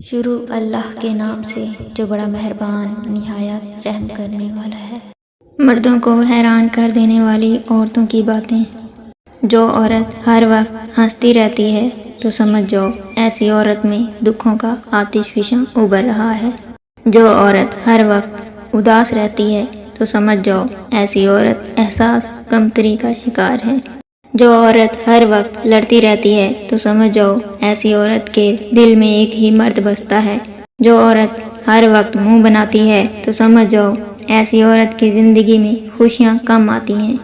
شروع اللہ کے نام سے جو بڑا مہربان نہایت رحم کرنے والا ہے۔ مردوں کو حیران کر دینے والی عورتوں کی باتیں۔ جو عورت ہر وقت ہنستی رہتی ہے تو سمجھ جاؤ ایسی عورت میں دکھوں کا آتش فشاں ابل رہا ہے۔ جو عورت ہر وقت اداس رہتی ہے تو سمجھ جاؤ ایسی عورت احساس کمتری کا شکار ہے۔ جو عورت ہر وقت لڑتی رہتی ہے تو سمجھ جاؤ ایسی عورت کے دل میں ایک ہی مرد بستا ہے۔ جو عورت ہر وقت منہ بناتی ہے تو سمجھ جاؤ ایسی عورت کی زندگی میں خوشیاں کم آتی ہیں۔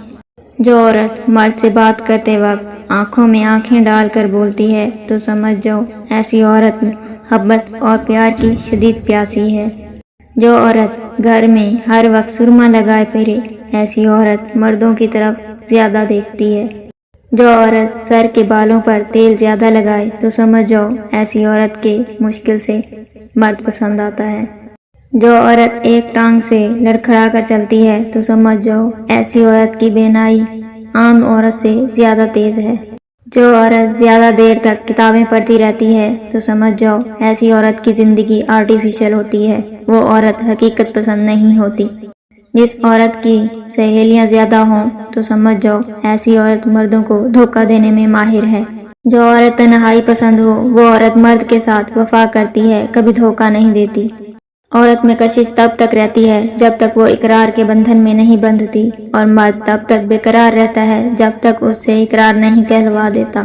جو عورت مرد سے بات کرتے وقت آنکھوں میں آنکھیں ڈال کر بولتی ہے تو سمجھ جاؤ ایسی عورت میں محبت اور پیار کی شدید پیاسی ہے۔ جو عورت گھر میں ہر وقت سرما لگائے پھرے ایسی عورت مردوں کی طرف زیادہ دیکھتی ہے۔ جو عورت سر کے بالوں پر تیل زیادہ لگائے تو سمجھ جاؤ ایسی عورت کے مشکل سے مرد پسند آتا ہے۔ جو عورت ایک ٹانگ سے لڑکھڑا کر چلتی ہے تو سمجھ جاؤ ایسی عورت کی بینائی عام عورت سے زیادہ تیز ہے۔ جو عورت زیادہ دیر تک کتابیں پڑھتی رہتی ہے تو سمجھ جاؤ ایسی عورت کی زندگی آرٹیفیشل ہوتی ہے، وہ عورت حقیقت پسند نہیں ہوتی۔ جس عورت کی سہیلیاں زیادہ ہوں تو سمجھ جاؤ ایسی عورت مردوں کو دھوکہ دینے میں ماہر ہے۔ جو عورت تنہائی پسند ہو وہ عورت مرد کے ساتھ وفا کرتی ہے، کبھی دھوکہ نہیں دیتی۔ عورت میں کشش تب تک رہتی ہے جب تک وہ اقرار کے بندھن میں نہیں بندھتی، اور مرد تب تک بے قرار رہتا ہے جب تک اس سے اقرار نہیں کہلوا دیتا۔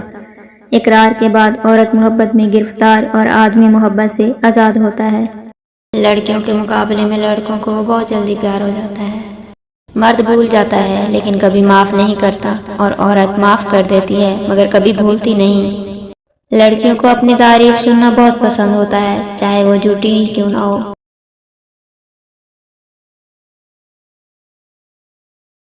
اقرار کے بعد عورت محبت میں گرفتار اور آدمی محبت سے آزاد ہوتا ہے۔ لڑکیوں کے مقابلے میں لڑکوں کو بہت جلدی پیار ہو جاتا ہے۔ مرد بھول جاتا ہے لیکن کبھی معاف نہیں کرتا، اور عورت معاف کر دیتی ہے مگر کبھی بھولتی نہیں۔ لڑکیوں کو اپنی تعریف سننا بہت پسند ہوتا ہے، چاہے وہ جھوٹی ہی کیوں نہ ہو۔